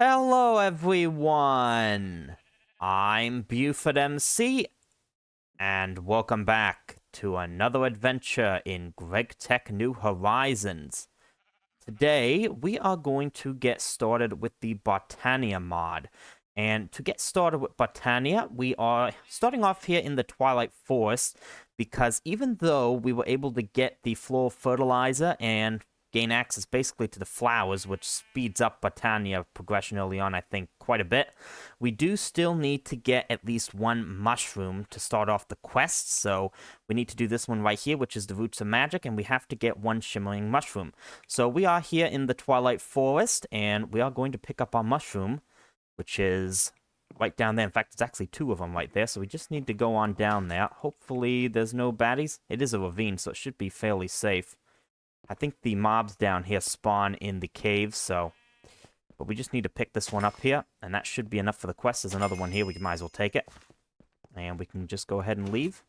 Hello, everyone. I'm Buford MC, and welcome back to another adventure in GregTech New Horizons. Today, we are going to get started with the Botania mod. And to get started with Botania, we are starting off here in the Twilight Forest, because even though we were able to get the floral fertilizer and gain access basically to the flowers, which speeds up Botania progression early on, I think, quite a bit, we do still need to get at least one mushroom to start off the quest. So we need to do this one right here, which is the Roots of Magic, and we have to get one shimmering mushroom. So we are here in the Twilight Forest, and we are going to pick up our mushroom, which is right down there. In fact, it's actually two of them right there, so we just need to go on down there. Hopefully there's no baddies. It is a ravine, so it should be fairly safe. I think the mobs down here spawn in the caves, so... But we just need to pick this one up here, and that should be enough for the quest. There's another one here, we might as well take it. And we can just go ahead and leave,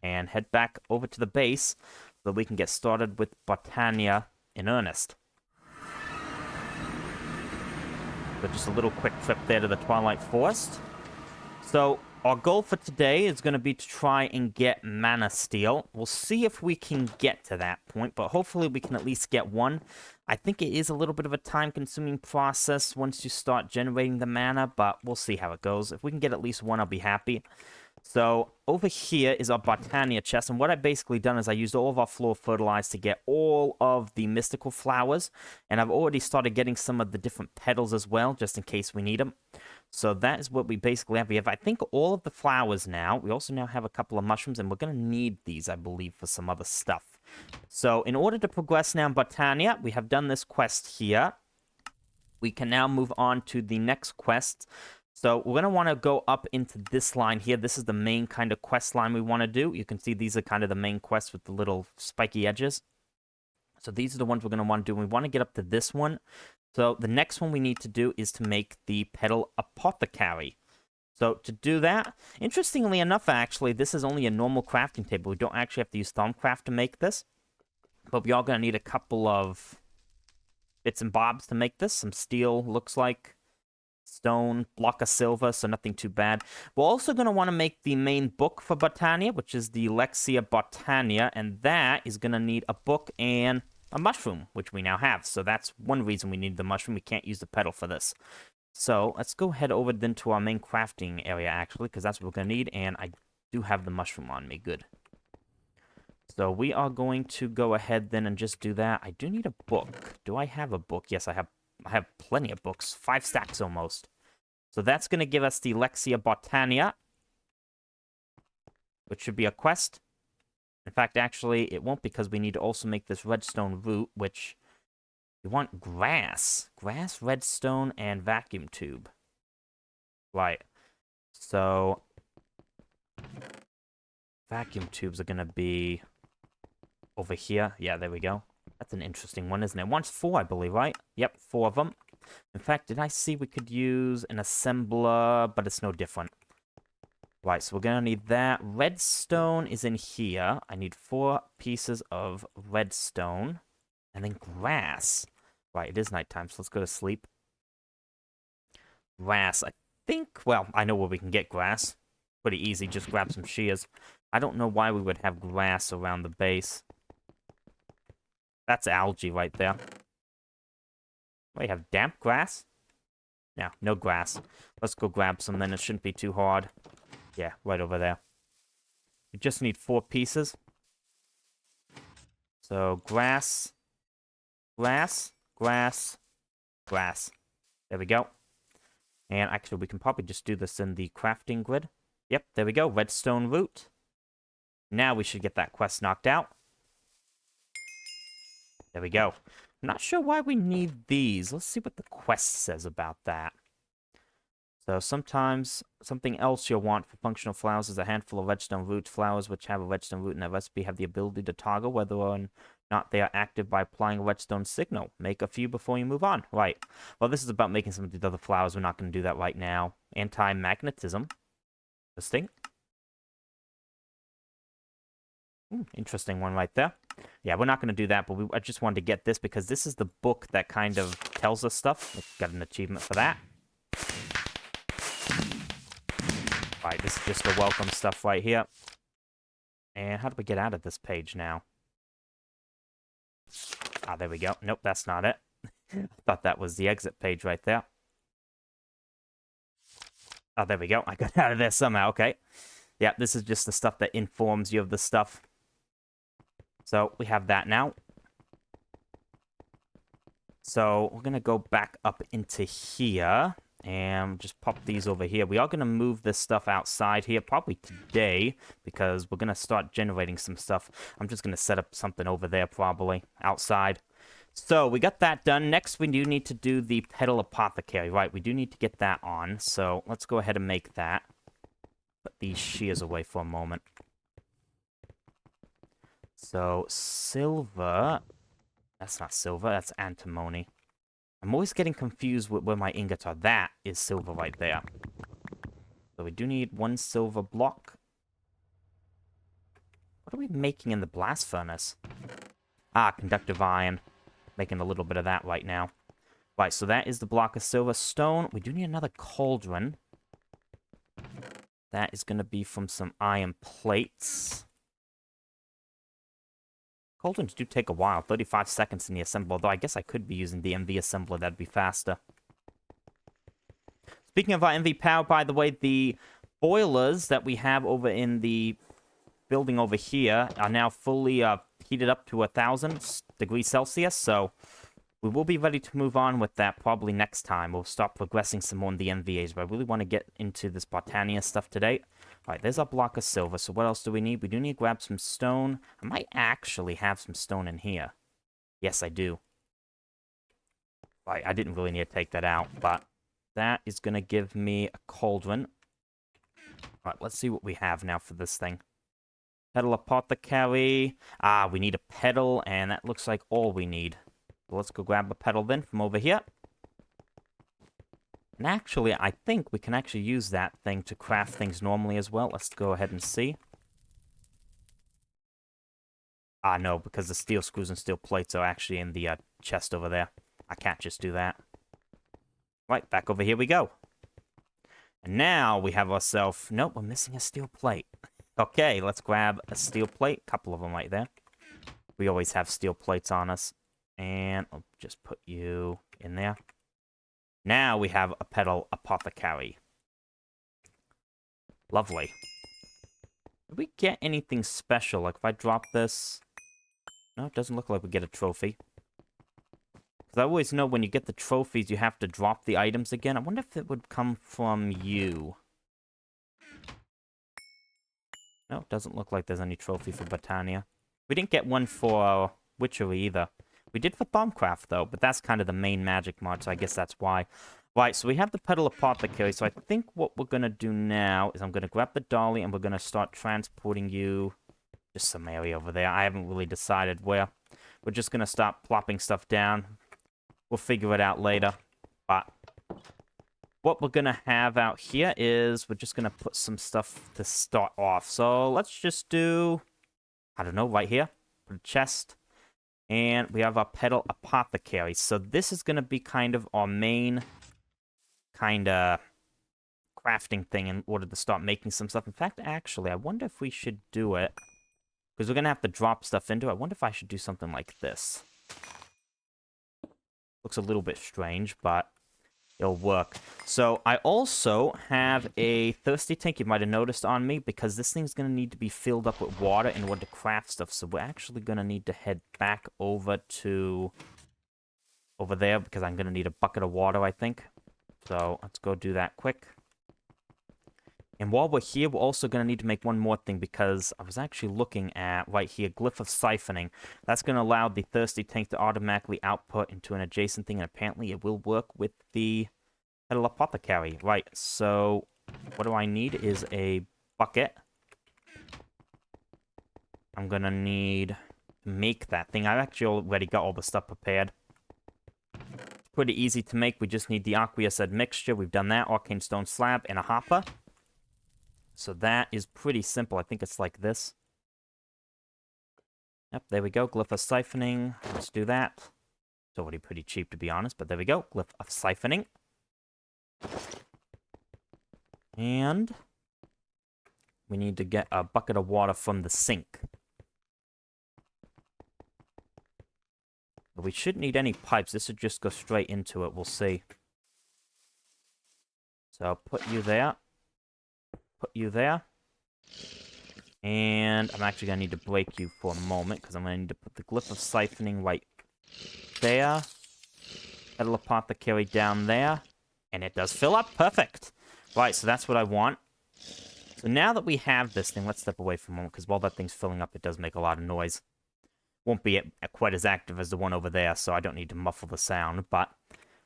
and head back over to the base, so that we can get started with Botania in earnest. So just a little quick trip there to the Twilight Forest. So, our goal for today is going to be to try and get Manasteel. We'll see if we can get to that point, but hopefully we can at least get one. I think it is a little bit of a time-consuming process once you start generating the mana, but we'll see how it goes. If we can get at least one, I'll be happy. So, over here is our Botania chest, and what I've basically done is I used all of our floor fertilizer to get all of the mystical flowers, and I've already started getting some of the different petals as well, just in case we need them. So that is what we basically have. We have, I think, all of the flowers now. We also now have a couple of mushrooms, and we're going to need these, I believe, for some other stuff. So in order to progress now in Botania, we have done this quest here. We can now move on to the next quest. So we're going to want to go up into this line here. This is the main kind of quest line we want to do. You can see these are kind of the main quests with the little spiky edges. So these are the ones we're going to want to do. We want to get up to this one. So the next one we need to do is to make the petal apothecary. So to do that, interestingly enough, actually, this is only a normal crafting table. We don't actually have to use Thaumcraft to make this. But we are going to need a couple of bits and bobs to make this. Some steel, looks like. Stone, block of silver, so nothing too bad. We're also going to want to make the main book for Botania, which is the Lexia Botania, and that is going to need a book and a mushroom, which we now have. So that's one reason we need the mushroom. We can't use the petal for this. So let's go head over then to our main crafting area, actually, because that's what we're going to need, and I do have the mushroom on me. Good. So we are going to go ahead then and just do that. I do need a book. Do I have a book? Yes, I have plenty of books. 5 stacks almost. So that's going to give us the Lexia Botania, which should be a quest. In fact, actually, it won't, because we need to also make this redstone root, which we want grass. Grass, redstone, and vacuum tube. Right. So vacuum tubes are going to be over here. Yeah, there we go. That's an interesting one, isn't it? It wants 4, I believe, right? Yep, 4 of them. In fact, did I see we could use an assembler, but it's no different. Right, so we're going to need that. Redstone is in here. I need 4 pieces of redstone. And then grass. Right, it is nighttime, so let's go to sleep. Grass, I think... Well, I know where we can get grass. Pretty easy, just grab some shears. I don't know why we would have grass around the base. That's algae right there. We have damp grass? Yeah, no grass. Let's go grab some, then it shouldn't be too hard. Yeah, right over there. We just need 4 pieces. So, grass, grass, grass, grass. There we go. And actually, we can probably just do this in the crafting grid. Yep, there we go. Redstone root. Now we should get that quest knocked out. There we go. I'm not sure why we need these. Let's see what the quest says about that. So sometimes something else you'll want for functional flowers is a handful of redstone roots. Flowers which have a redstone root in their recipe have the ability to toggle whether or not they are active by applying a redstone signal. Make a few before you move on. Right. Well, this is about making some of these other flowers. We're not going to do that right now. Anti-magnetism. Interesting. Interesting one right there. Yeah, we're not going to do that, but I just wanted to get this because this is the book that kind of tells us stuff. We got an achievement for that. Right, this is just the welcome stuff right here. And how do we get out of this page now? Ah, there we go. Nope, that's not it. Thought that was the exit page right there. Oh, there we go. I got out of there somehow. Okay. Yeah, this is just the stuff that informs you of the stuff. So we have that now. So we're going to go back up into here and just pop these over here. We are going to move this stuff outside here probably today because we're going to start generating some stuff. I'm just going to set up something over there probably outside. So we got that done. Next, we do need to do the pedal apothecary. Right, we do need to get that on. So let's go ahead and make that. Put these shears away for a moment. So silver... That's not silver, that's antimony. I'm always getting confused with where my ingots are. That is silver right there. So we do need 1 silver block. What are we making in the blast furnace? Ah, conductive iron. Making a little bit of that right now. Right, so that is the block of silver stone. We do need another cauldron. That is going to be from some iron plates. Cauldrons do take a while, 35 seconds in the assembler, although I guess I could be using the MV assembler, that'd be faster. Speaking of our MV power, by the way, the boilers that we have over in the building over here are now fully heated up to 1,000 degrees Celsius, so we will be ready to move on with that probably next time. We'll start progressing some more in the MVAs, but I really want to get into this Botania stuff today. Alright, there's our block of silver, so what else do we need? We do need to grab some stone. I might actually have some stone in here. Yes, I do. Right, I didn't really need to take that out, but that is going to give me a cauldron. Alright, let's see what we have now for this thing. Pedal apothecary. Ah, we need a pedal, and that looks like all we need. So let's go grab a pedal then from over here. And actually, I think we can actually use that thing to craft things normally as well. Let's go ahead and see. Ah, no, because the steel screws and steel plates are actually in the chest over there. I can't just do that. Right, back over here we go. And now we have ourselves... Nope, we're missing a steel plate. Okay, let's grab a steel plate. A couple of them right there. We always have steel plates on us. And I'll just put you in there. Now we have a pedal apothecary. Lovely. Did we get anything special? Like if I drop this... No, it doesn't look like we get a trophy. Because I always know when you get the trophies, you have to drop the items again. I wonder if it would come from you. No, it doesn't look like there's any trophy for Botania. We didn't get one for Witchery either. We did for Bombcraft, though, but that's kind of the main magic mod, so I guess that's why. Right, so we have the pedal apothecary, so I think what we're going to do now is I'm going to grab the dolly and we're going to start transporting you just some area over there. I haven't really decided where. We're just going to start plopping stuff down. We'll figure it out later. But what we're going to have out here is we're just going to put some stuff to start off. So let's just do, I don't know, right here. Put a chest. And we have our pedal apothecary. So this is going to be kind of our main kind of crafting thing in order to start making some stuff. In fact, actually, I wonder if we should do it. Because we're going to have to drop stuff into it. I wonder if I should do something like this. Looks a little bit strange, but it'll work. So I also have a thirsty tank you might have noticed on me, because this thing's going to need to be filled up with water in order to craft stuff. So we're actually going to need to head back over to over there, because I'm going to need a bucket of water, I think. So let's go do that quick. And while we're here, we're also going to need to make one more thing, because I was actually looking at right here, glyph of siphoning. That's going to allow the thirsty tank to automatically output into an adjacent thing, and apparently it will work with the pedal apothecary. Right, so what do I need is a bucket. I'm going to need to make that thing. I've actually already got all the stuff prepared. It's pretty easy to make. We just need the aqueous admixture. We've done that. Arcane stone slab and a hopper. So that is pretty simple. I think it's like this. Yep, there we go. Glyph of siphoning. Let's do that. It's already pretty cheap, to be honest, but there we go. Glyph of siphoning. And we need to get a bucket of water from the sink. But we shouldn't need any pipes. This would just go straight into it. We'll see. So I'll put you there. Put you there. And I'm actually going to need to break you for a moment, because I'm going to need to put the glyph of siphoning right there. Petal apothecary down there. And it does fill up. Perfect. Right, so that's what I want. So now that we have this thing, let's step away for a moment, because while that thing's filling up, it does make a lot of noise. Won't be quite as active as the one over there, so I don't need to muffle the sound. But,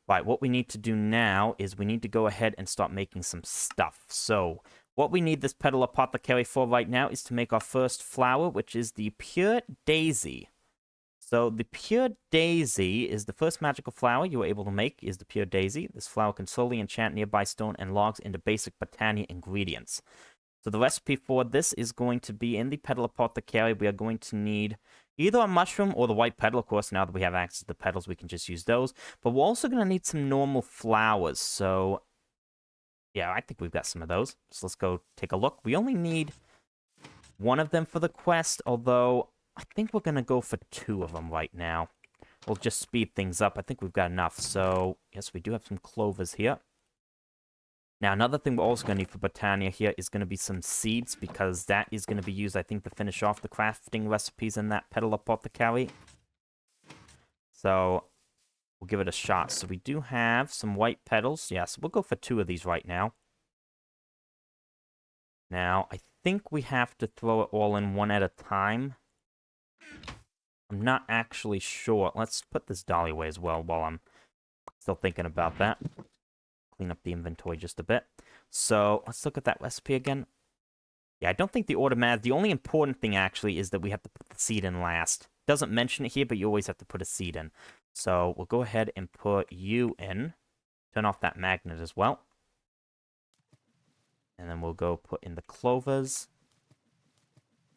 right, what we need to do now is we need to go ahead and start making some stuff. So, what we need this petal apothecary for right now is to make our first flower, which is the pure daisy. So, the pure daisy is the first magical flower you are able to make, is the pure daisy. This flower can slowly enchant nearby stone and logs into basic Botania ingredients. So the recipe for this is going to be in the petal apothecary. We are going to need either a mushroom or the white petal. Of course, now that we have access to the petals, we can just use those. But we're also going to need some normal flowers. So, yeah, I think we've got some of those. So let's go take a look. We only need one of them for the quest, although I think we're going to go for 2 of them right now. We'll just speed things up. I think we've got enough. So, yes, we do have some clovers here. Now, another thing we're also going to need for Botania here is going to be some seeds, because that is going to be used, I think, to finish off the crafting recipes in that petal apothecary. So, we'll give it a shot. So, we do have some white petals. Yeah, so we'll go for 2 of these right now. Now, I think we have to throw it all in one at a time. I'm not actually sure. Let's put this dolly away as well while I'm still thinking about that. Clean up the inventory just a bit. So, let's look at that recipe again. Yeah, I don't think the order matters. The only important thing, actually, is that we have to put the seed in last. Doesn't mention it here, but you always have to put a seed in. So, we'll go ahead and put you in. Turn off that magnet as well. And then we'll go put in the clovers.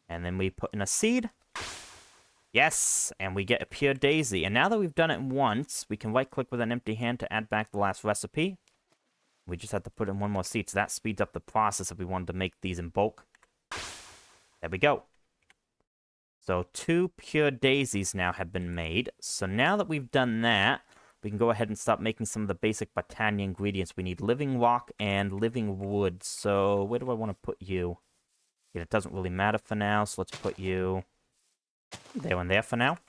And then we put in a seed. Yes! And we get a pure daisy. And now that we've done it once, we can right-click with an empty hand to add back the last recipe. We just have to put in one more seed, so that speeds up the process if we wanted to make these in bulk. There we go. So 2 pure daisies now have been made. So now that we've done that, we can go ahead and start making some of the basic Botania ingredients. We need living rock and living wood. So where do I want to put you? Yeah, it doesn't really matter for now, so let's put you there and there for now.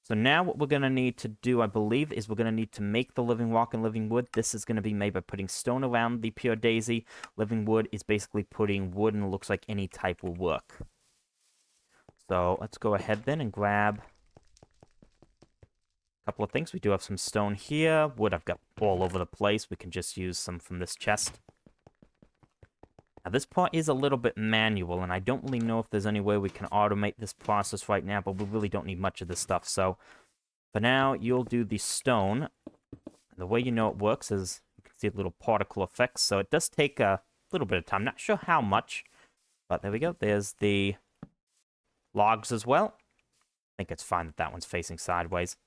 So now what we're going to need to do, I believe, is we're going to need to make the living rock and living wood. This is going to be made by putting stone around the pure daisy. Living wood is basically putting wood, and it looks like any type will work. So let's go ahead then and grab a couple of things. We do have some stone here. Wood I've got all over the place. We can just use some from this chest. Now, this part is a little bit manual, and I don't really know if there's any way we can automate this process right now, but we really don't need much of this stuff. So, for now, you'll do the stone. The way you know it works is you can see a little particle effects, so it does take a little bit of time. Not sure how much, but there we go. There's the logs as well. I think it's fine that that one's facing sideways.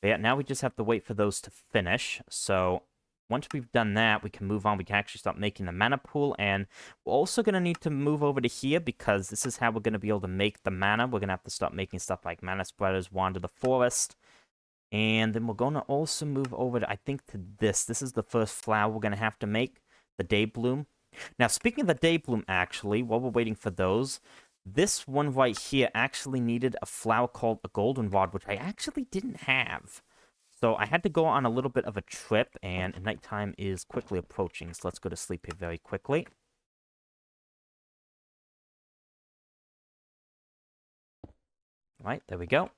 But yeah, now we just have to wait for those to finish. So once we've done that, we can move on. We can actually start making the mana pool, and we're also going to need to move over to here, because this is how we're going to be able to make the mana. We're going to have to start making stuff like mana spreaders, wander the forest, and then we're going to also move over to, I think, to this. This is the first flower we're going to have to make, the day bloom. Now, speaking of the day bloom, actually, while we're waiting for those, this one right here actually needed a flower called a goldenrod, which I actually didn't have. So I had to go on a little bit of a trip, and nighttime is quickly approaching, so let's go to sleep here very quickly. Right, there we go.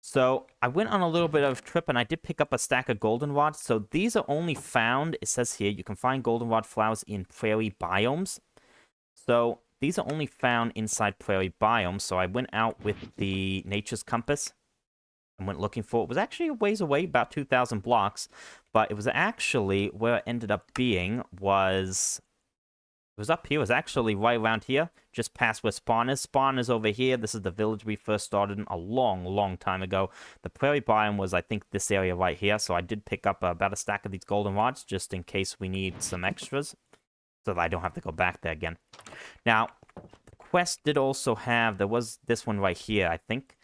So I went on a little bit of a trip, and I did pick up a stack of goldenrods. So these are only found, it says here, you can find goldenrod flowers in prairie biomes. So these are only found inside prairie biomes, so I went out with the Nature's Compass and went looking for it. It was actually a ways away, about 2,000 blocks, but it was actually where it ended up being was was up here. It was actually right around here, just past where spawn is. Spawn is over here. This is the village we first started in a long, long time ago. The prairie biome was, I think, this area right here. So I did pick up about a stack of these golden rods just in case we need some extras, so that I don't have to go back there again. Now, the quest did also have, there was this one right here, I think.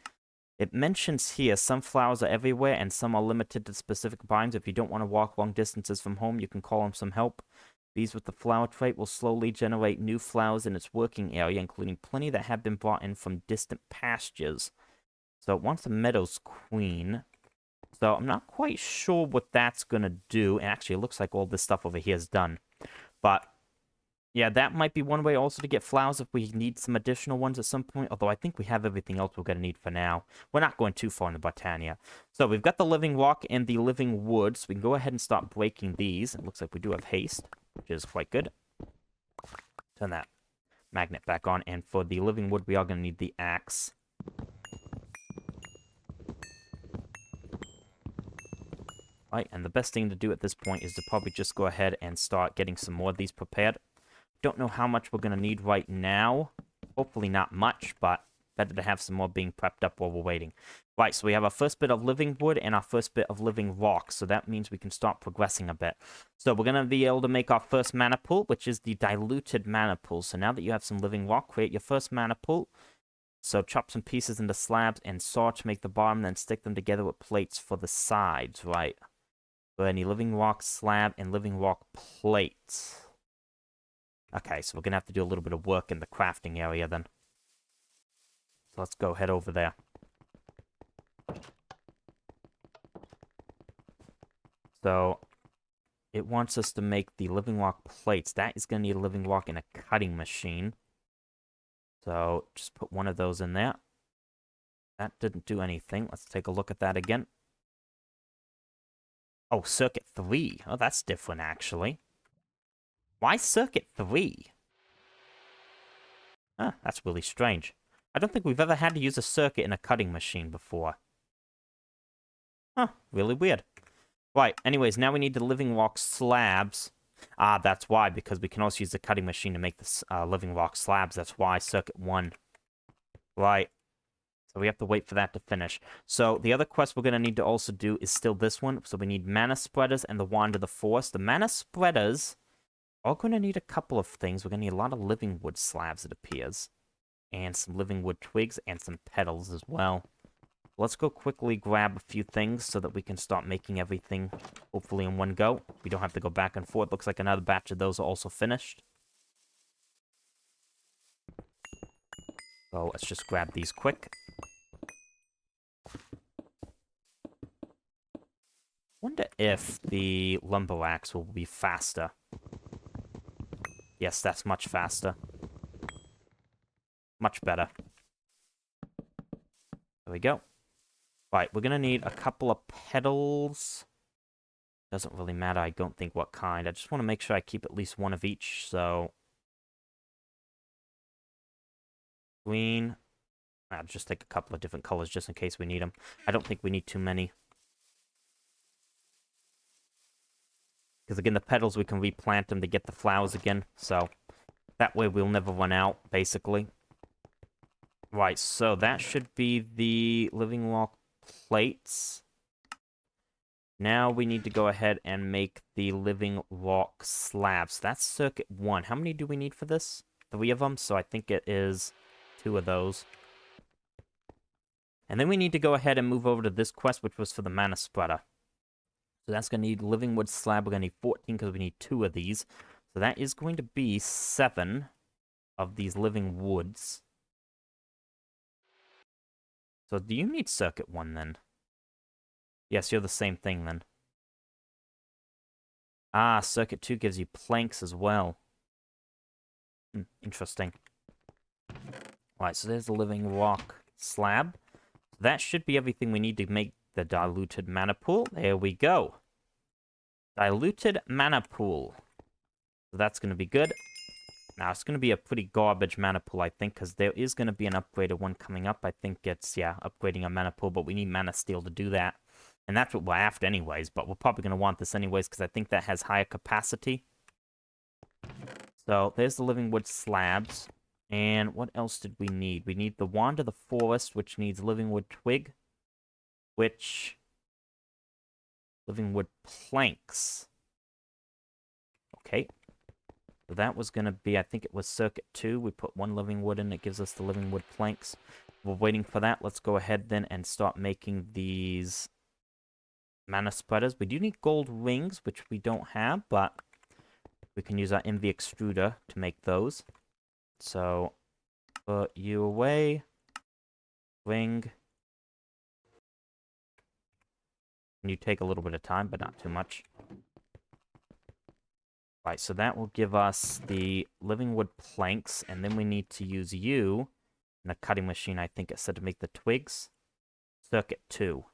It mentions here, some flowers are everywhere and some are limited to specific biomes. If you don't want to walk long distances from home, you can call them some help. These with the flower trait will slowly generate new flowers in its working area, including plenty that have been brought in from distant pastures. So it wants a meadows queen. So I'm not quite sure what that's going to do. And actually, it looks like all this stuff over here is done. But yeah, that might be one way also to get flowers if we need some additional ones at some point. Although I think we have everything else we're going to need for now. We're not going too far in the Botania. So we've got the living rock and the living wood. So we can go ahead and start breaking these. It looks like we do have haste, which is quite good. Turn that magnet back on. And for the living wood, we are going to need the axe. Right, and the best thing to do at this point is to probably just go ahead and start getting some more of these prepared. Don't know how much we're going to need right now. Hopefully not much, but better to have some more being prepped up while we're waiting. Right, so we have our first bit of living wood and our first bit of living rock. So that means we can start progressing a bit. So we're going to be able to make our first mana pool, which is the diluted mana pool. So now that you have some living rock, create your first mana pool. So chop some pieces into slabs and saw to make the bottom, then stick them together with plates for the sides. Right. So any living rock slab and living rock plates. Okay, so we're going to have to do a little bit of work in the crafting area then. So let's go head over there. So it wants us to make the living rock plates. That is going to need a living rock and a cutting machine. So just put one of those in there. That didn't do anything. Let's take a look at that again. Oh, circuit 3. Oh, that's different, actually. Why circuit 3? Huh, that's really strange. I don't think we've ever had to use a circuit in a cutting machine before. Huh, really weird. Right, anyways, now we need the living rock slabs. Ah, that's why, because we can also use the cutting machine to make the living rock slabs. That's why circuit 1. Right. So we have to wait for that to finish. So the other quest we're going to need to also do is still this one. So we need mana spreaders and the wand of the forest. The mana spreaders are going to need a couple of things. We're going to need a lot of living wood slabs, it appears. And some living wood twigs and some petals as well. Let's go quickly grab a few things so that we can start making everything, hopefully in one go. We don't have to go back and forth. Looks like another batch of those are also finished. So let's just grab these quick. Wonder if the lumber axe will be faster. Yes, that's much faster. Much better. There we go. Right, we're gonna need a couple of petals. Doesn't really matter, I don't think, what kind. I just want to make sure I keep at least one of each, so... Green. I'll just take a couple of different colors just in case we need them. I don't think we need too many. Because again, the petals, we can replant them to get the flowers again. So that way we'll never run out, basically. Right, so that should be the living rock plates. Now we need to go ahead and make the living rock slabs. That's circuit 1. How many do we need for this? 3 of them, so I think it is 2 of those. And then we need to go ahead and move over to this quest, which was for the mana spreader. So that's going to need living wood slab. We're going to need 14 because we need 2 of these. So that is going to be 7 of these living woods. So do you need circuit 1 then? Yes, you're the same thing then. Ah, circuit 2 gives you planks as well. Interesting. Alright, so there's the living rock slab. That should be everything we need to make the diluted mana pool. There we go. Diluted mana pool. So that's going to be good. Now, it's going to be a pretty garbage mana pool, I think, because there is going to be an upgraded one coming up. I think it's, yeah, upgrading a mana pool, but we need Manasteel to do that. And that's what we're after anyways, but we're probably going to want this anyways, because I think that has higher capacity. So there's the living wood slabs. And what else did we need? We need the wand of the forest, which needs living wood twig, which living wood planks. Okay. So that was going to be, I think it was circuit 2. We put 1 living wood in, it gives us the living wood planks. We're waiting for that. Let's go ahead then and start making these mana spreaders. We do need gold rings, which we don't have, but we can use our MV extruder to make those. So, put you away. Ring. And you take a little bit of time, but not too much. Right, so that will give us the living wood planks, and then we need to use you in a cutting machine, I think it said, to make the twigs. Circuit 2.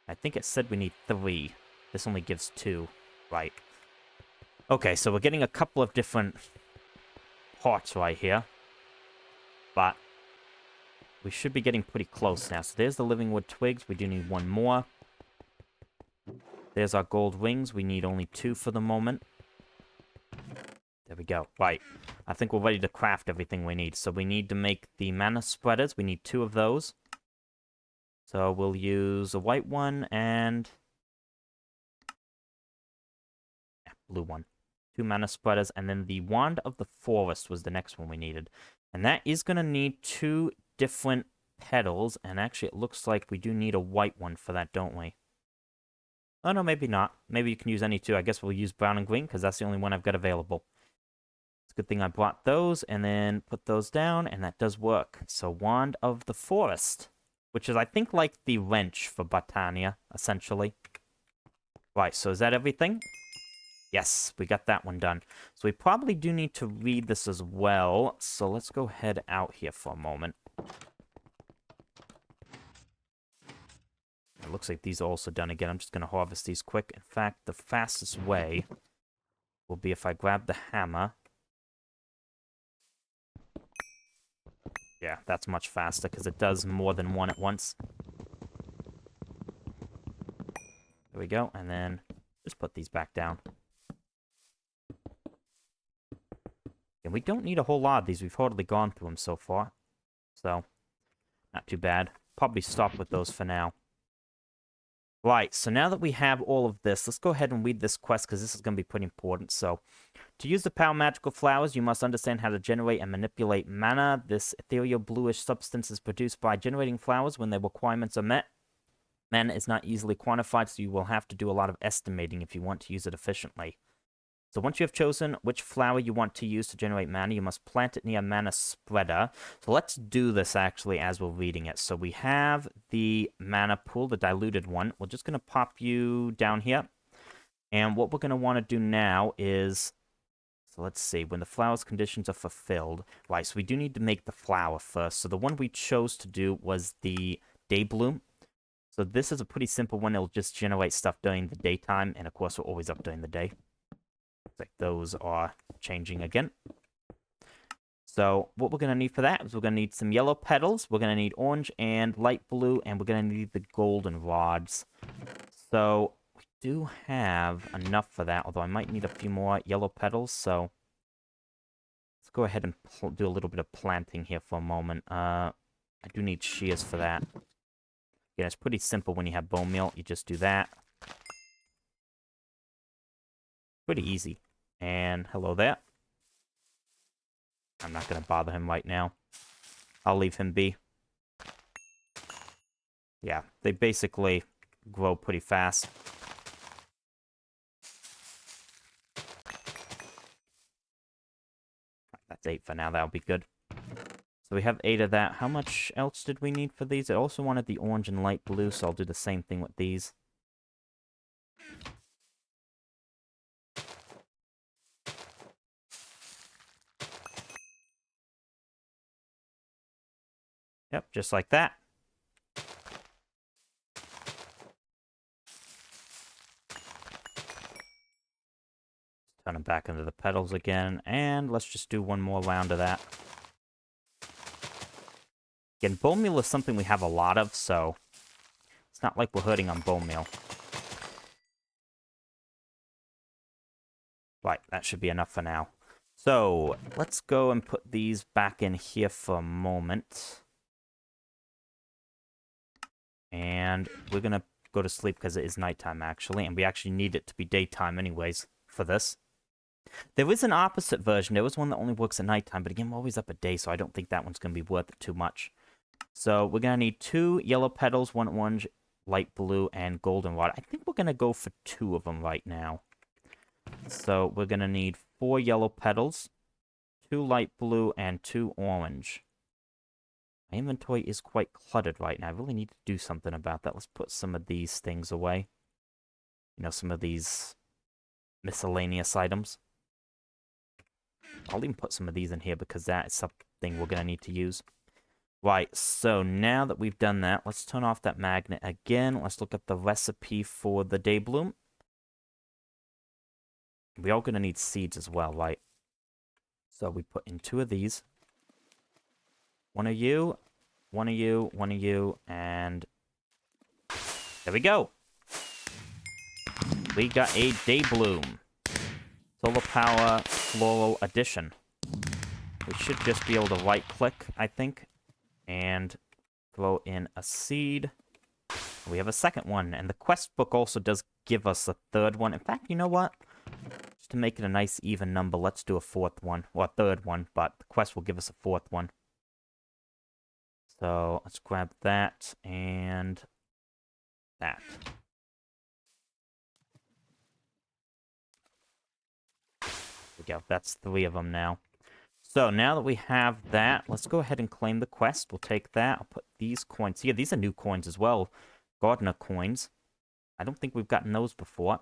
I think it said we need 3. This only gives 2. Right. Okay, so we're getting a couple of different parts right here. But we should be getting pretty close now. So there's the living wood twigs. We do need 1 more. There's our gold rings. We need only 2 for the moment. There we go. Right. I think we're ready to craft everything we need. So we need to make the mana spreaders. We need 2 of those. So we'll use a white one and blue one. 2 mana spreaders. And then the wand of the forest was the next one we needed. And that is going to need 2 different petals. And actually, it looks like we do need a white one for that, don't we? Oh, no, maybe not. Maybe you can use any 2. I guess we'll use brown and green, because that's the only one I've got available. It's a good thing I brought those, and then put those down, and that does work. So, Wand of the Forest, which is, I think, like the wrench for Botania, essentially. Right, so is that everything? Yes, we got that one done. So we probably do need to read this as well, so let's go head out here for a moment. It looks like these are also done again. I'm just going to harvest these quick. In fact, the fastest way will be if I grab the hammer. Yeah, that's much faster because it does more than one at once. There we go. And then just put these back down. And we don't need a whole lot of these. We've hardly gone through them so far. So, not too bad. Probably stop with those for now. Right, so now that we have all of this, let's go ahead and read this quest, because this is going to be pretty important. So, to use the power magical flowers, you must understand how to generate and manipulate mana. This ethereal bluish substance is produced by generating flowers when their requirements are met. Mana is not easily quantified, so you will have to do a lot of estimating if you want to use it efficiently. So once you have chosen which flower you want to use to generate mana, you must plant it near a mana spreader. So let's do this actually as we're reading it. So we have the mana pool, the diluted one. We're just going to pop you down here. And what we're going to want to do now is, so let's see, when the flower's conditions are fulfilled. Right, so we do need to make the flower first. So the one we chose to do was the day bloom. So this is a pretty simple one. It'll just generate stuff during the daytime. And of course, we're always up during the day. Like those are changing again. So what we're going to need for that is we're going to need some yellow petals. We're going to need orange and light blue. And we're going to need the golden rods. So we do have enough for that. Although I might need a few more yellow petals. So let's go ahead and do a little bit of planting here for a moment. I do need shears for that. Again, it's pretty simple when you have bone meal. You just do that. Pretty easy. And hello there. I'm not going to bother him right now. I'll leave him be. Yeah, they basically grow pretty fast. That's 8 for now. That'll be good. So we have 8 of that. How much else did we need for these? I also wanted the orange and light blue, so I'll do the same thing with these. Yep, just like that. Turn them back into the petals again, and let's just do one more round of that. Again, bone meal is something we have a lot of, so it's not like we're hurting on bone meal. Right, that should be enough for now. So, let's go and put these back in here for a moment. And we're going to go to sleep because it is nighttime, actually. And we actually need it to be daytime anyways for this. There is an opposite version. There was one that only works at nighttime. But again, we're always up at day, so I don't think that one's going to be worth it too much. So we're going to need 2 yellow petals, 1 orange, light blue, and goldenrod. I think we're going to go for 2 of them right now. So we're going to need 4 yellow petals, 2 light blue, and 2 orange. My inventory is quite cluttered right now. I really need to do something about that. Let's put some of these things away. You know, some of these miscellaneous items. I'll even put some of these in here because that is something we're going to need to use. Right, so now that we've done that, let's turn off that magnet again. Let's look at the recipe for the day bloom. We're all going to need seeds as well, right? So we put in 2 of these. 1 of you, 1 of you, 1 of you, and there we go. We got a day bloom. Solar power floral addition. We should just be able to right click, I think, and throw in a seed. We have a second one, and the quest book also does give us a 3rd one. In fact, you know what? Just to make it a nice even number, let's do a 4th one, or a 3rd one, but the quest will give us a 4th one. So let's grab that and that. There we go. That's 3 of them now. So now that we have that, let's go ahead and claim the quest. We'll take that. I'll put these coins here. These are new coins as well. Gardener coins. I don't think we've gotten those before.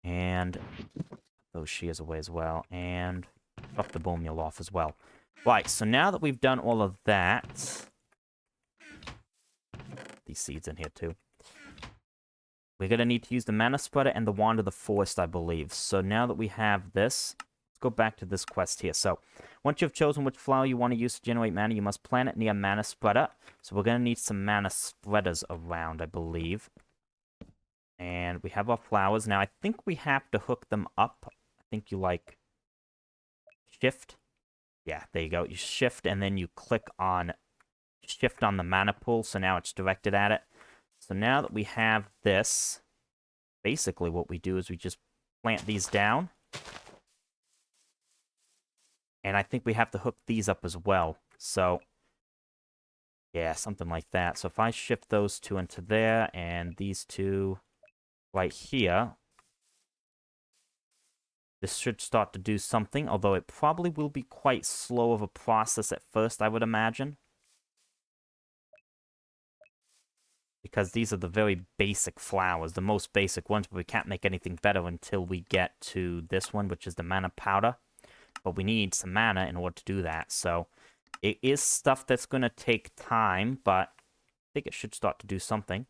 And those shears away as well. And drop the bone meal off as well. Right, so now that we've done all of that... These seeds in here too. We're going to need to use the mana spreader and the wand of the forest, I believe. So now that we have this... Let's go back to this quest here. So, once you've chosen which flower you want to use to generate mana, you must plant it near a mana spreader. So we're going to need some mana spreaders around, I believe. And we have our flowers. Now, I think we have to hook them up. I think you, like, shift. Yeah, there you go. You shift, and then you click on... Shift on the mana pool, so now it's directed at it. So now that we have this, basically what we do is we just plant these down. And I think we have to hook these up as well. So, yeah, something like that. So if I shift those 2 into there, and these 2 right here, this should start to do something, although it probably will be quite slow of a process at first, I would imagine. Because these are the very basic flowers, the most basic ones, but we can't make anything better until we get to this one, which is the mana powder. But we need some mana in order to do that, so it is stuff that's going to take time, but I think it should start to do something.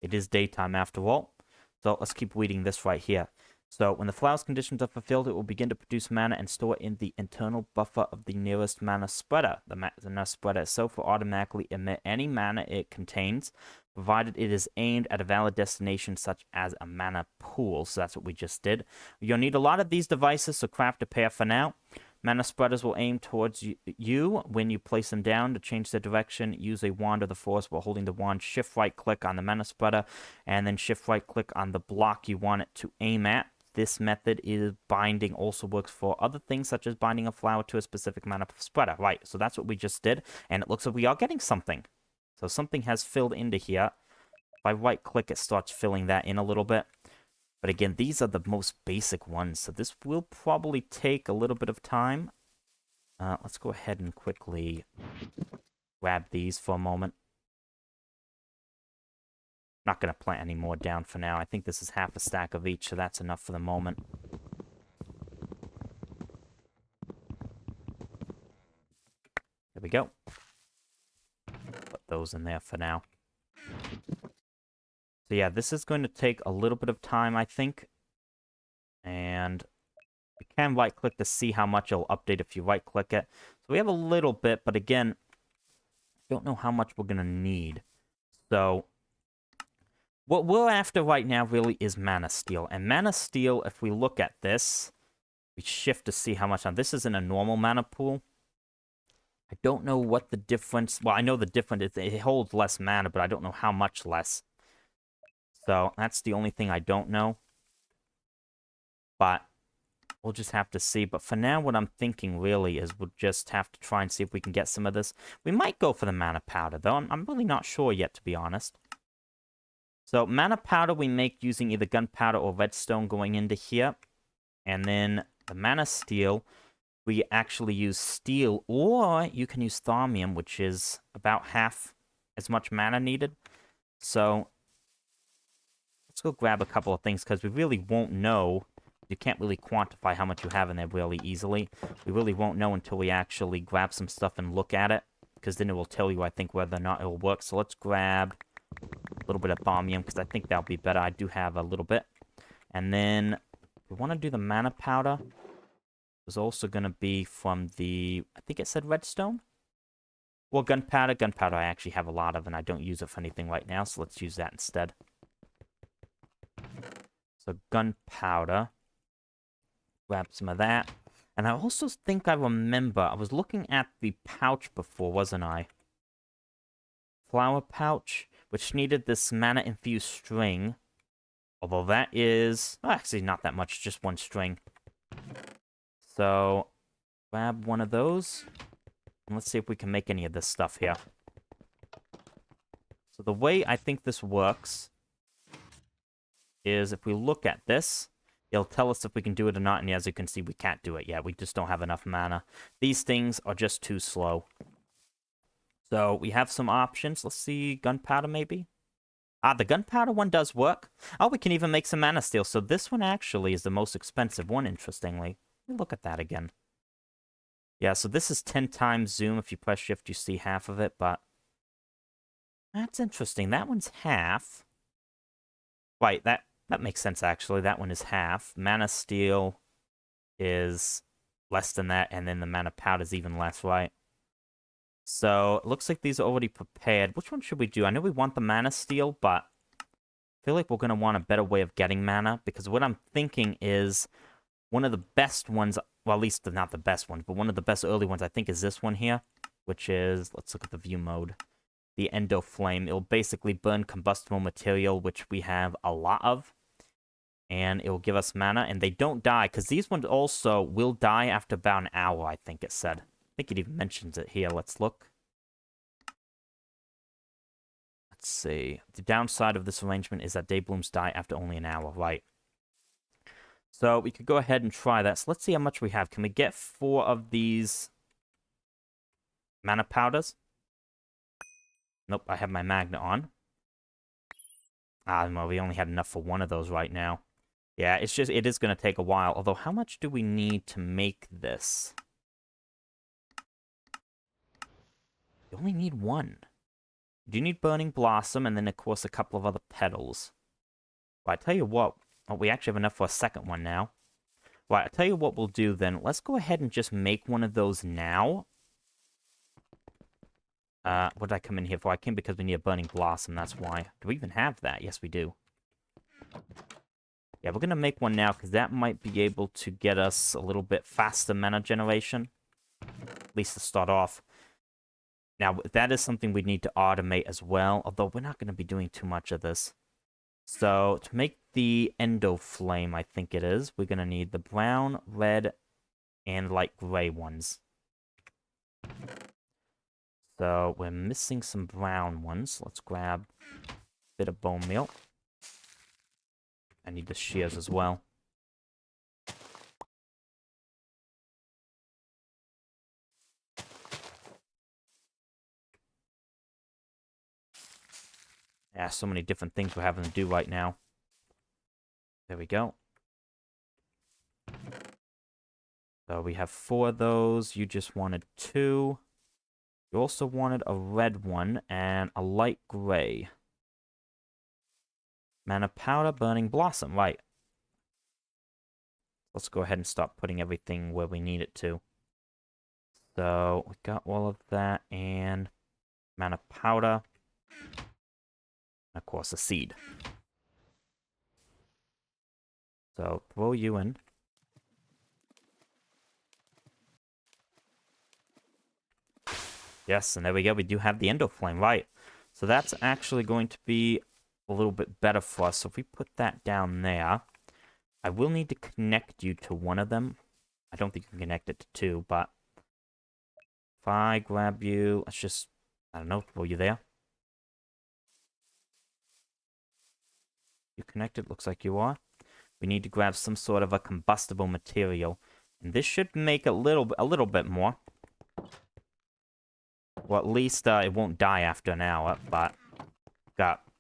It is daytime after all, so let's keep reading this right here. So, when the flower's conditions are fulfilled, it will begin to produce mana and store in the internal buffer of the nearest mana spreader. The mana spreader itself will automatically emit any mana it contains, provided it is aimed at a valid destination such as a mana pool. So that's what we just did. You'll need a lot of these devices, so craft a pair for now. Mana spreaders will aim towards you when you place them down. To change their direction, use a wand of the forest while holding the wand. Shift right-click on the mana spreader, and then shift right-click on the block you want it to aim at. This method is binding also works for other things, such as binding a flower to a specific mana spreader. Right, so that's what we just did, and it looks like we are getting something. So something has filled into here. If I right-click, it starts filling that in a little bit. But again, these are the most basic ones, so this will probably take a little bit of time. Let's go ahead and quickly grab these for a moment. Not going to plant any more down for now. I think this is half a stack of each, so that's enough for the moment. There we go. Put those in there for now. So yeah, this is going to take a little bit of time, I think. And you can right-click to see how much it'll update if you right-click it. So we have a little bit, but again, don't know how much we're going to need. So what we're after right now really is Manasteel. And Manasteel, if we look at this, We shift to see how much. Now, this isn't a normal mana pool. I don't know what the difference... Well, I know the difference is it holds less mana, but I don't know how much less. So, that's the only thing I don't know. But we'll just have to see. But for now, what I'm thinking really is we'll just have to try and see if we can get some of this. We might go for the mana powder, though. I'm really not sure yet, to be honest. So, mana powder we make using either gunpowder or redstone going into here. And then the Manasteel, we actually use steel, or you can use thaumium, which is about half as much mana needed. So, let's go grab a couple of things, because we really won't know. You can't really quantify how much you have in there really easily. We really won't know until we actually grab some stuff and look at it, because then it will tell you, I think, whether or not it will work. So let's grab a little bit of thaumium, because I think that'll be better. I do have a little bit. And then we want to do the mana powder. It was also going to be from the, I think it said redstone? Well, gunpowder. Gunpowder I actually have a lot of, and I don't use it for anything right now, so let's use that instead. So gunpowder. Grab some of that. And I also think I remember, I was looking at the pouch before, wasn't I? Flower pouch, which needed this mana-infused string. Although that is... Oh, actually, not that much, just one string. So, grab one of those. And let's see if we can make any of this stuff here. So the way I think this works is if we look at this, it'll tell us if we can do it or not. And as you can see, we can't do it yet. We just don't have enough mana. These things are just too slow. So we have some options. Let's see, gunpowder maybe? Ah, the gunpowder one does work. Oh, we can even make some Manasteel. So this one actually is the most expensive one, interestingly. Let me look at that again. Yeah, so this is 10 times zoom. If you press shift, you see half of it, but... That's interesting. That one's half. Right, that makes sense, actually. That one is half. Manasteel is less than that, and then the mana powder is even less, right? So, it looks like these are already prepared. Which one should we do? I know we want the Manasteel, but I feel like we're going to want a better way of getting mana, because what I'm thinking is one of the best ones, well, at least not the best ones, but one of the best early ones, I think, is this one here, which is, let's look at the view mode, the Endo Flame. It'll basically burn combustible material, which we have a lot of, and it will give us mana, and they don't die, because these ones also will die after about an hour, I think it said. I think it even mentions it here. Let's look. Let's see. The downside of this arrangement is that day blooms die after only an hour, right? So we could go ahead and try that. So let's see how much we have. Can we get 4 of these mana powders? Nope, I have my magnet on. Ah, well, we only had enough for one of those right now. Yeah, it is going to take a while. Although, how much do we need to make this? You only need 1. You do need Burning Blossom, and then, of course, a couple of other petals. Well, I tell you what. Oh, we actually have enough for a second one now. Right, I'll tell you what we'll do then. Let's go ahead and just make one of those now. What did I come in here for? I came because we need a Burning Blossom, that's why. Do we even have that? Yes, we do. Yeah, we're going to make one now, because that might be able to get us a little bit faster mana generation. At least to start off. Now, that is something we need to automate as well, although we're not going to be doing too much of this. So, to make the Endo Flame, I think it is, we're going to need the brown, red, and light gray ones. So, we're missing some brown ones. Let's grab a bit of bone meal. I need the shears as well. Yeah, so many different things we're having to do right now. There we go. So we have 4 of those. You just wanted 2. You also wanted a red one and a light gray. Mana powder, burning blossom, right. Let's go ahead and start putting everything where we need it to. So we got all of that, and mana powder. And of course, a seed. So throw you in. Yes, and there we go. We do have the endo flame, right? So that's actually going to be a little bit better for us. So if we put that down there, I will need to connect you to one of them. I don't think you can connect it to two, but if I grab you, let's just, I don't know, throw you there. You connected? Looks like you are. We need to grab some sort of a combustible material, and this should make a little bit more. Well, at least it won't die after an hour, but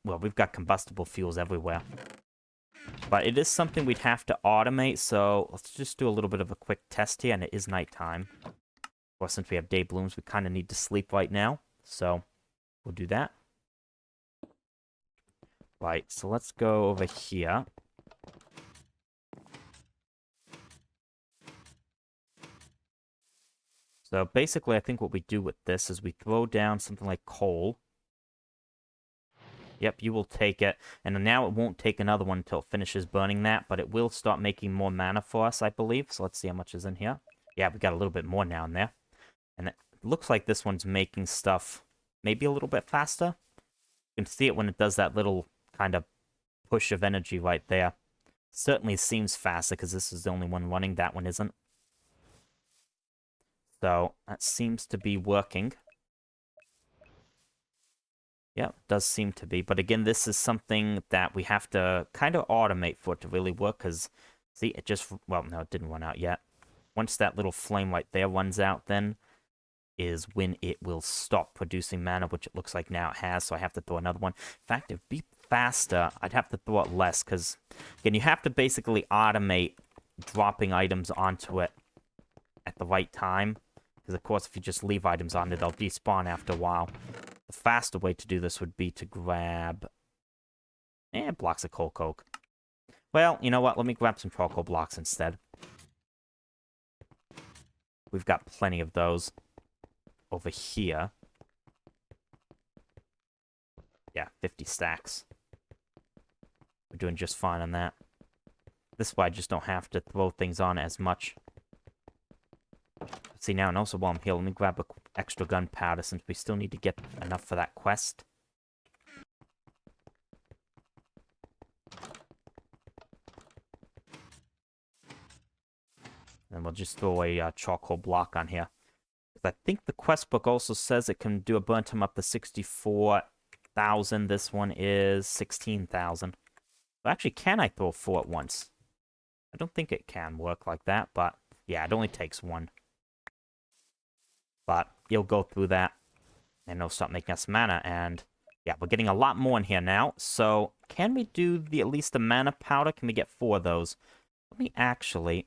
we've got combustible fuels everywhere. But it is something we'd have to automate, so let's just do a little bit of a quick test here, and it is nighttime. Of course, since we have day blooms, we kind of need to sleep right now, so we'll do that. Right, so let's go over here. So basically, I think what we do with this is we throw down something like coal. Yep, you will take it. And now it won't take another one until it finishes burning that, but it will start making more mana for us, I believe. So let's see how much is in here. Yeah, we got a little bit more now in there. And it looks like this one's making stuff maybe a little bit faster. You can see it when it does that little kind of push of energy right there. Certainly seems faster because this is the only one running. That one isn't. So that seems to be working. Yeah, it does seem to be. But again, this is something that we have to kind of automate for it to really work. Because, see, it just... Well, no, it didn't run out yet. Once that little flame right there runs out, then is when it will stop producing mana, which it looks like now it has. So I have to throw another one. In fact, it'd be faster. I'd have to throw it less. Because, again, you have to basically automate dropping items onto it at the right time. Because, of course, if you just leave items on it, they'll despawn after a while. The faster way to do this would be to grab... blocks of coal coke. Well, you know what? Let me grab some charcoal blocks instead. We've got plenty of those over here. Yeah, 50 stacks. We're doing just fine on that. This way I just don't have to throw things on as much. See now, and also while I'm here, let me grab a extra gunpowder since we still need to get enough for that quest. And we'll just throw a charcoal block on here. I think the quest book also says it can do a burn time up to 64,000. This one is 16,000. But actually, can I throw 4 at once? I don't think it can work like that, but yeah, it only takes 1. But you'll go through that, and it'll start making us mana, and yeah, we're getting a lot more in here now. So, can we do at least the mana powder? Can we get 4 of those? Let me actually,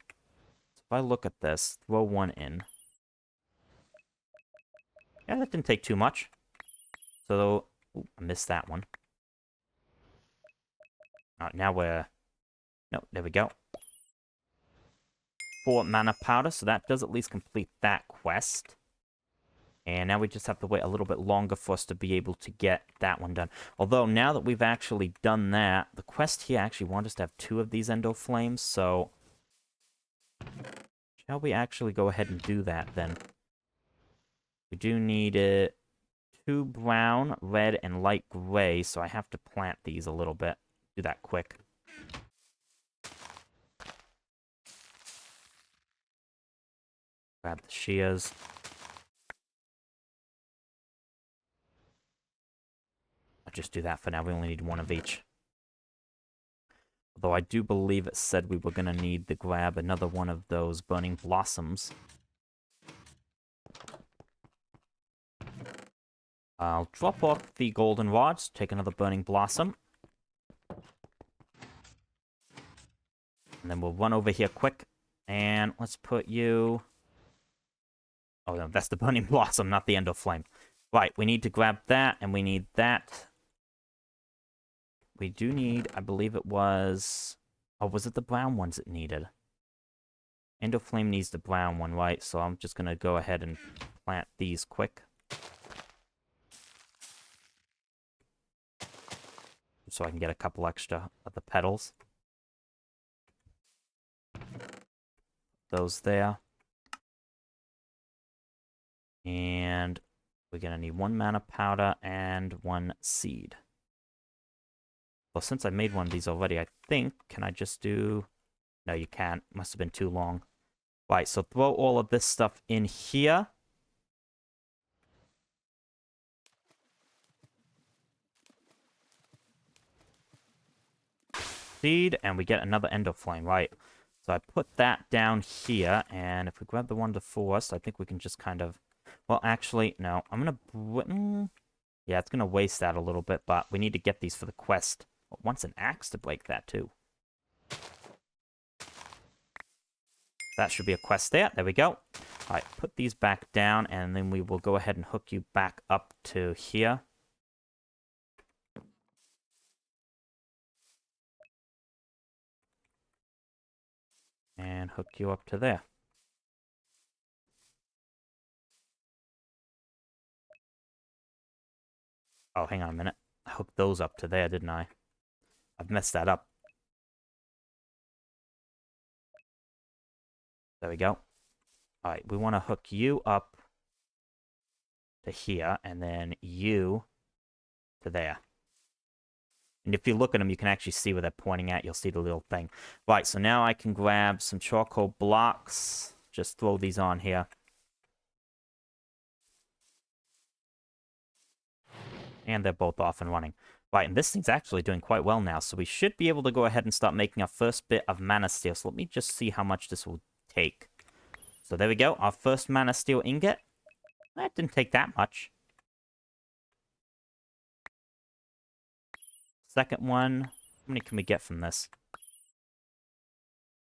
if I look at this, throw 1 in. Yeah, that didn't take too much. So, ooh, I missed that one. Alright, now we're... No, there we go. 4 mana powder, so that does at least complete that quest. And now we just have to wait a little bit longer for us to be able to get that one done. Although, now that we've actually done that, the quest here actually wants us to have 2 of these endo flames, so... Shall we actually go ahead and do that, then? We do need it 2 brown, red, and light gray, so I have to plant these a little bit. Do that quick. Grab the shears. I'll just do that for now. We only need 1 of each. Although I do believe it said we were going to need to grab another one of those burning blossoms. I'll drop off the golden rods, take another burning blossom. And then we'll run over here quick. And let's put you... Oh, no, that's the burning blossom, not the endo flame. Right, we need to grab that, and we need that. We do need, I believe it was... Oh, was it the brown ones it needed? Endo flame needs the brown one, right? So I'm just going to go ahead and plant these quick. So I can get a couple extra of the petals. Those there. And We're going to need 1 mana powder and 1 seed. Well, since I made one of these already, I think, can I just do... No, you can't. Must have been too long. Right, so throw all of this stuff in here. Seed, and we get another ender flame, right? So I put that down here, and if we grab the one to force, I think we can just kind of... Well, actually, no. I'm gonna... Yeah, it's gonna waste that a little bit, but we need to get these for the quest. Well, once an axe to break that, too. That should be a quest there. There we go. Alright, put these back down, and then we will go ahead and hook you back up to here. And hook you up to there. Oh, hang on a minute. I hooked those up to there, didn't I? I've messed that up. There we go. Alright, we want to hook you up to here, and then you to there. And if you look at them, you can actually see where they're pointing at. You'll see the little thing. Right, so now I can grab some charcoal blocks. Just throw these on here. And they're both off and running. Right, and this thing's actually doing quite well now, so we should be able to go ahead and start making our first bit of Manasteel. So let me just see how much this will take. So there we go, our first Manasteel ingot. That didn't take that much. Second one, how many can we get from this?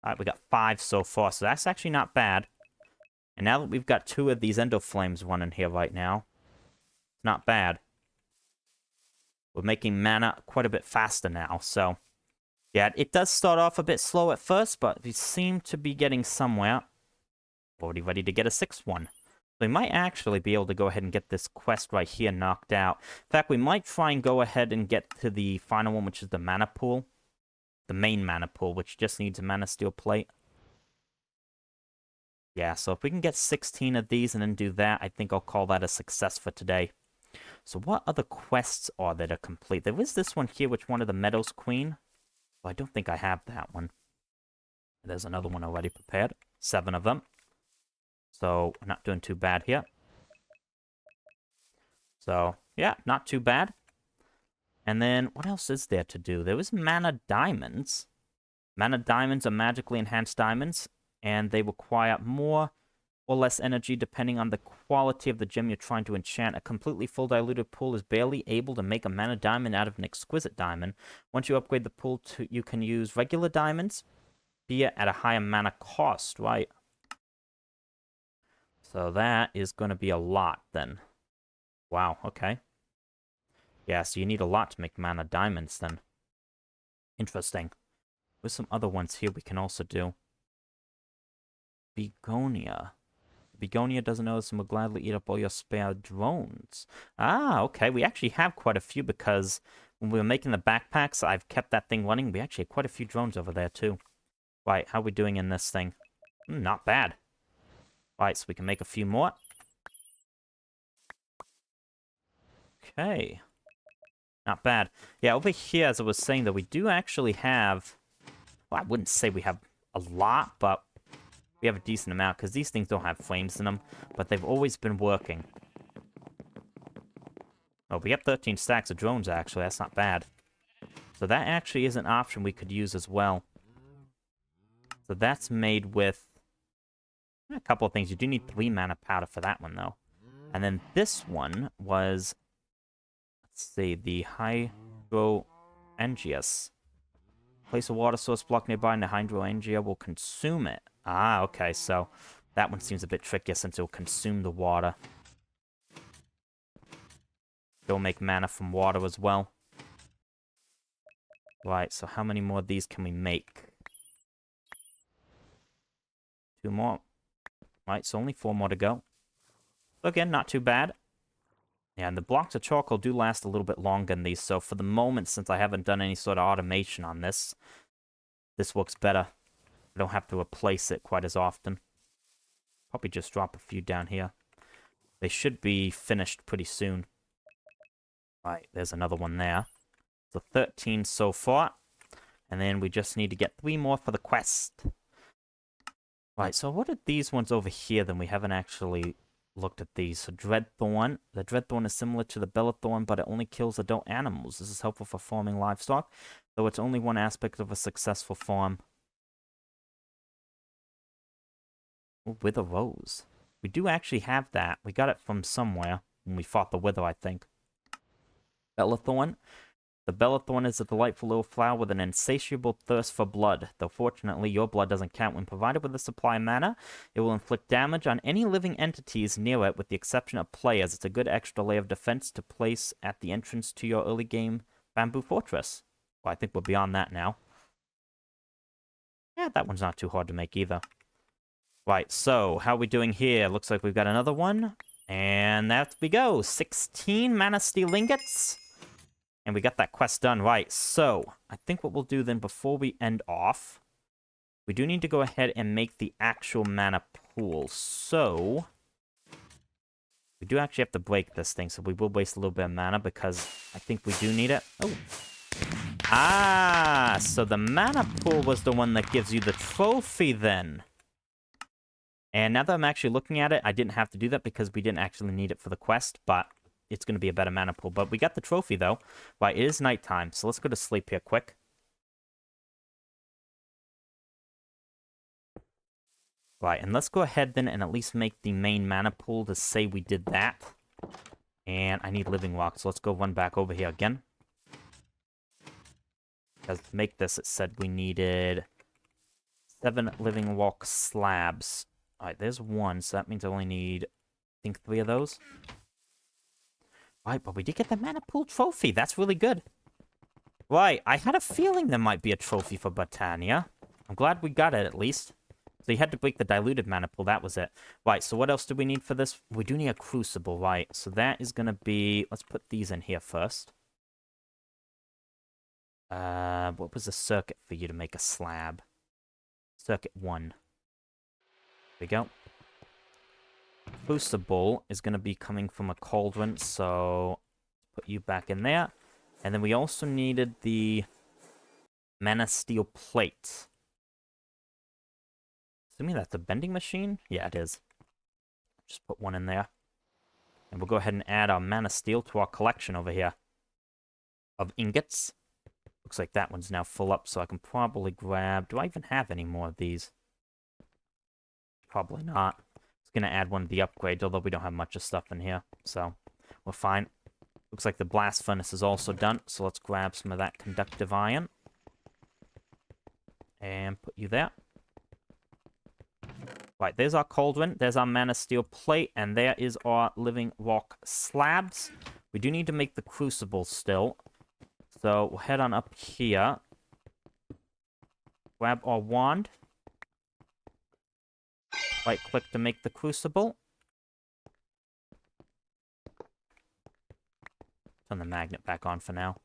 Alright, we got 5 so far, so that's actually not bad. And now that we've got 2 of these endo flames running here right now, it's not bad. We're making mana quite a bit faster now, so... Yeah, it does start off a bit slow at first, but we seem to be getting somewhere. Already ready to get a 6th one. So we might actually be able to go ahead and get this quest right here knocked out. In fact, we might try and go ahead and get to the final one, which is the mana pool. The main mana pool, which just needs a Manasteel plate. Yeah, so if we can get 16 of these and then do that, I think I'll call that a success for today. So what other quests are there to complete? There is this one here, which one of the Meadows Queen. Well, I don't think I have that one. There's another one already prepared. 7 of them. So, we're not doing too bad here. So, yeah, not too bad. And then, what else is there to do? There was Mana Diamonds. Mana Diamonds are magically enhanced diamonds, and they require more or less energy depending on the quality of the gem you're trying to enchant. A completely full diluted pool is barely able to make a mana diamond out of an exquisite diamond. Once you upgrade the pool, you can use regular diamonds, be it at a higher mana cost, right? So that is going to be a lot, then. Wow, okay. Yeah, so you need a lot to make mana diamonds, then. Interesting. There's some other ones here we can also do. Begonia. Begonia doesn't know this and will gladly eat up all your spare drones. Ah, okay. We actually have quite a few because when we were making the backpacks, I've kept that thing running. We actually have quite a few drones over there, too. Right, how are we doing in this thing? Not bad. Right, so we can make a few more. Okay. Not bad. Yeah, over here, as I was saying, though, we do actually have... Well, I wouldn't say we have a lot, but we have a decent amount, because these things don't have flames in them, but they've always been working. Oh, we have 13 stacks of drones, actually. That's not bad. So that actually is an option we could use as well. So that's made with a couple of things. You do need 3 mana powder for that one, though. And then this one was... Let's see, the Hydroengius. Place a water source block nearby and the Hydroengia will consume it. Ah, okay, so that one seems a bit trickier since it'll consume the water. It'll make mana from water as well. Right, so how many more of these can we make? 2 more. Right, so only 4 more to go. So again, not too bad. Yeah, and the blocks of charcoal do last a little bit longer than these, so for the moment, since I haven't done any sort of automation on this, this works better. I don't have to replace it quite as often. Probably just drop a few down here. They should be finished pretty soon. Right, there's another one there. So 13 so far. And then we just need to get 3 more for the quest. Right, so what are these ones over here then? We haven't actually looked at these. So Dreadthorn. The Dreadthorn is similar to the Bellathorn, but it only kills adult animals. This is helpful for farming livestock, though it's only one aspect of a successful farm. Oh, Wither Rose. We do actually have that. We got it from somewhere when we fought the Wither, I think. Bellathorn. The Bellathorn is a delightful little flower with an insatiable thirst for blood. Though fortunately, your blood doesn't count when provided with a supply of mana. It will inflict damage on any living entities near it, with the exception of players. It's a good extra layer of defense to place at the entrance to your early game bamboo fortress. Well, I think we're beyond that now. Yeah, that one's not too hard to make either. Right, so how are we doing here? Looks like we've got another one. And there we go. 16 Manasteel ingots. And we got that quest done. Right, so I think what we'll do then before we end off, we do need to go ahead and make the actual mana pool. So we do actually have to break this thing, so we will waste a little bit of mana because I think we do need it. Oh. Ah, so the mana pool was the one that gives you the trophy then. And now that I'm actually looking at it, I didn't have to do that because we didn't actually need it for the quest, but it's going to be a better mana pool. But we got the trophy, though. Right, it is nighttime, so let's go to sleep here quick. Right, and let's go ahead then and at least make the main mana pool to say we did that. And I need living rock, so let's go run back over here again. Because to make this, it said we needed 7 living rock slabs. Alright, there's 1, so that means I only need, I think, 3 of those. Right, but we did get the mana pool trophy. That's really good. Right, I had a feeling there might be a trophy for Botania. I'm glad we got it, at least. So you had to break the diluted mana pool. That was it. Right, so what else do we need for this? We do need a crucible, right? So that is going to be... Let's put these in here first. What was the circuit for you to make a slab? Circuit 1. There we go. Crucible is going to be coming from a cauldron, so put you back in there. And then we also needed the Manasteel plate. Assuming that's a bending machine? Yeah, it is. Just put one in there. And we'll go ahead and add our Manasteel to our collection over here of ingots. Looks like that one's now full up, so I can probably grab... Do I even have any more of these? Probably not. It's going to add one of the upgrades, although we don't have much of stuff in here, so we're fine. Looks like the blast furnace is also done, so let's grab some of that conductive iron. And put you there. Right, there's our cauldron, there's our Manasteel plate, and there is our living rock slabs. We do need to make the crucible still. So we'll head on up here. Grab our wand. Right-click to make the crucible. Turn the magnet back on for now.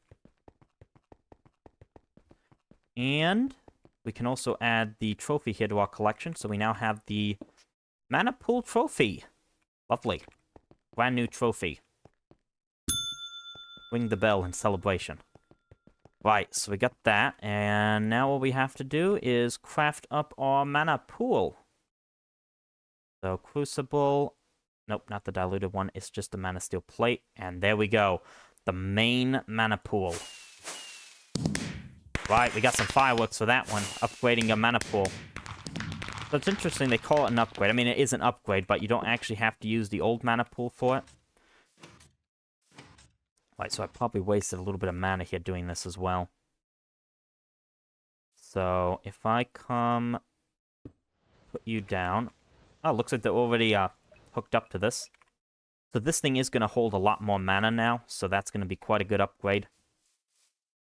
And we can also add the trophy here to our collection. So we now have the Mana Pool trophy. Lovely. Brand new trophy. Ring the bell in celebration. Right, so we got that. And now what we have to do is craft up our Mana Pool. So crucible. Nope, not the diluted one. It's just the Manasteel plate. And there we go. The main Mana Pool. Right, we got some fireworks for that one. Upgrading your Mana Pool. So it's interesting they call it an upgrade. I mean, it is an upgrade, but you don't actually have to use the old Mana Pool for it. Right, so I probably wasted a little bit of mana here doing this as well. So if I come... Put you down... Oh, looks like they're already hooked up to this. So this thing is going to hold a lot more mana now, so that's going to be quite a good upgrade.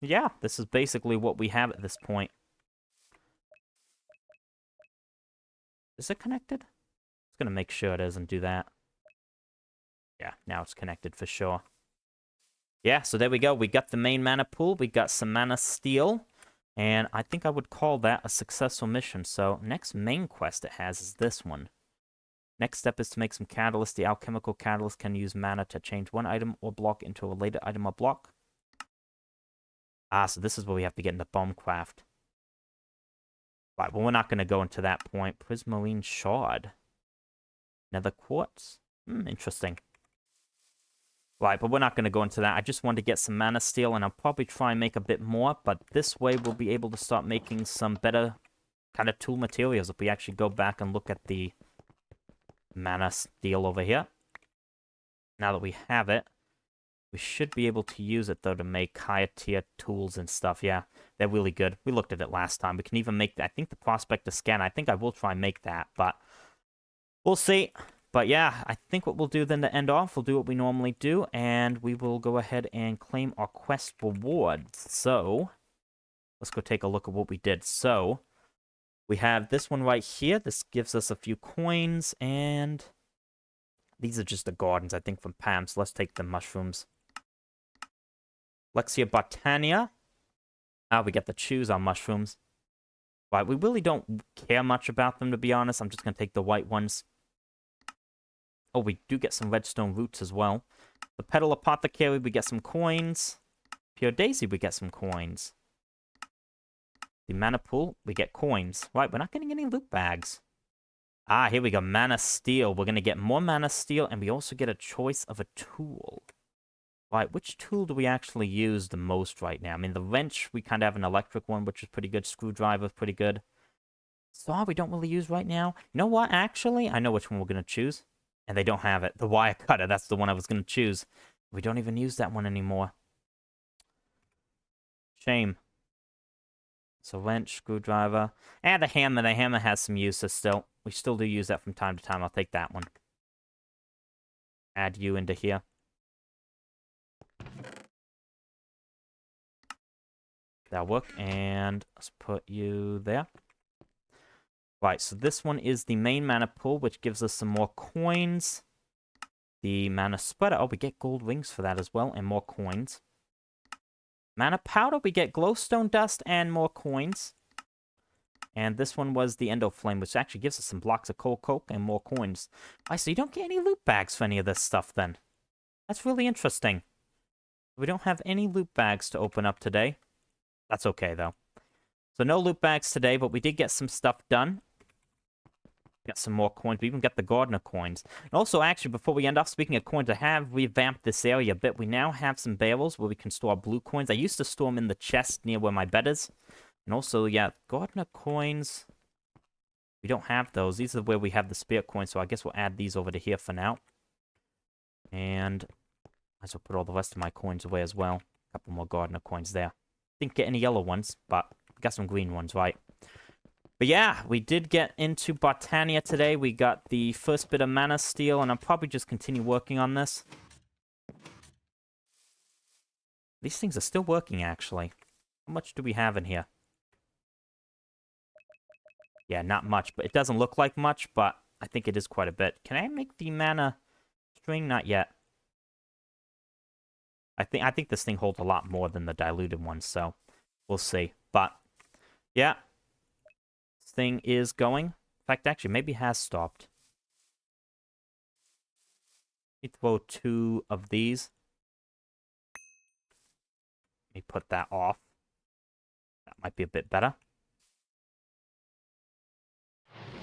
Yeah, this is basically what we have at this point. Is it connected? It's going to make sure it is and do that. Yeah, now it's connected for sure. Yeah, so there we go. We got the main mana pool. We got some Manasteel. And I think I would call that a successful mission. So next main quest it has is this one. Next step is to make some catalyst. The alchemical catalyst can use mana to change one item or block into a related item or block. Ah, so this is where we have to get into bomb craft. Right, well, we're not going to go into that point. Prismarine shard. Nether quartz. Interesting. Right, but we're not going to go into that. I just wanted to get some Manasteel, and I'll probably try and make a bit more, but this way we'll be able to start making some better kind of tool materials if we actually go back and look at the Manasteel over here. Now that we have it, we should be able to use it, though, to make higher tier tools and stuff. Yeah, they're really good. We looked at it last time. We can even make, I think, the Prospector Scan. I think I will try and make that, but we'll see. But yeah, I think what we'll do then to end off, we'll do what we normally do, and we will go ahead and claim our quest rewards. So, let's go take a look at what we did. So, we have this one right here. This gives us a few coins, and these are just the gardens, I think, from Pam. So let's take the mushrooms. Lexia Botania. We get to choose our mushrooms. Right, we really don't care much about them, to be honest. I'm just going to take the white ones. Oh, we do get some redstone roots as well. The Petal Apothecary, we get some coins. Pure Daisy, we get some coins. The Mana Pool, we get coins. Right, we're not getting any loot bags. Ah, here we go. Manasteel. We're going to get more Manasteel, and we also get a choice of a tool. Right, which tool do we actually use the most right now? I mean, the wrench, we kind of have an electric one, which is pretty good. Screwdriver, pretty good. Saw, we don't really use right now. You know what? Actually, I know which one we're going to choose. And they don't have it. The wire cutter, that's the one I was going to choose. We don't even use that one anymore. Shame. So wrench, screwdriver. And the hammer. The hammer has some uses still. We still do use that from time to time. I'll take that one. Add you into here. That'll work. And let's put you there. Right, so this one is the main mana pool, which gives us some more coins. The mana spreader, oh, we get gold rings for that as well, and more coins. Mana powder, we get glowstone dust and more coins. And this one was the endo flame, which actually gives us some blocks of coal coke and more coins. Right, so you don't get any loot bags for any of this stuff then. That's really interesting. We don't have any loot bags to open up today. That's okay, though. So no loot bags today, but we did get some stuff done. Got some more coins. We even got the gardener coins. And also, actually, before we end off, speaking of coins, I have revamped this area a bit. We now have some barrels where we can store blue coins. I used to store them in the chest near where my bed is. And also, yeah, gardener coins. We don't have those. These are where we have the spirit coins, so I guess we'll add these over to here for now. And I will put all the rest of my coins away as well. A couple more gardener coins there. Didn't get any yellow ones, but got some green ones, right? But yeah, we did get into Botania today. We got the first bit of Manasteel, and I'll probably just continue working on this. These things are still working, actually. How much do we have in here? Yeah, not much, but it doesn't look like much, but I think it is quite a bit. Can I make the mana string? Not yet. I think this thing holds a lot more than the diluted one, so we'll see. But yeah, this thing is going. In fact, actually, maybe it has stopped. Let me throw 2 of these. Let me put that off. That might be a bit better.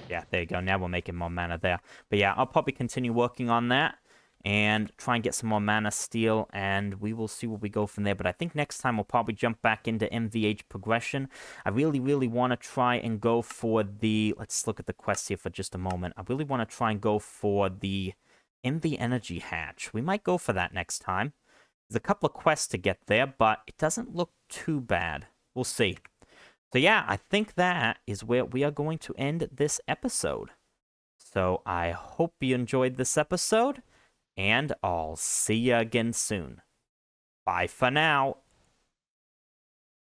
Yeah, there you go. Now we're making more mana there. But yeah, I'll probably continue working on that and try and get some more Manasteel, and we will see where we go from there. But I think next time we'll probably jump back into MVH progression. I really, really want to try and go for the... Let's look at the quest here for just a moment. I really want to try and go for the MV Energy Hatch. We might go for that next time. There's a couple of quests to get there, but it doesn't look too bad. We'll see. So yeah, I think that is where we are going to end this episode. So I hope you enjoyed this episode, and I'll see you again soon. Bye for now.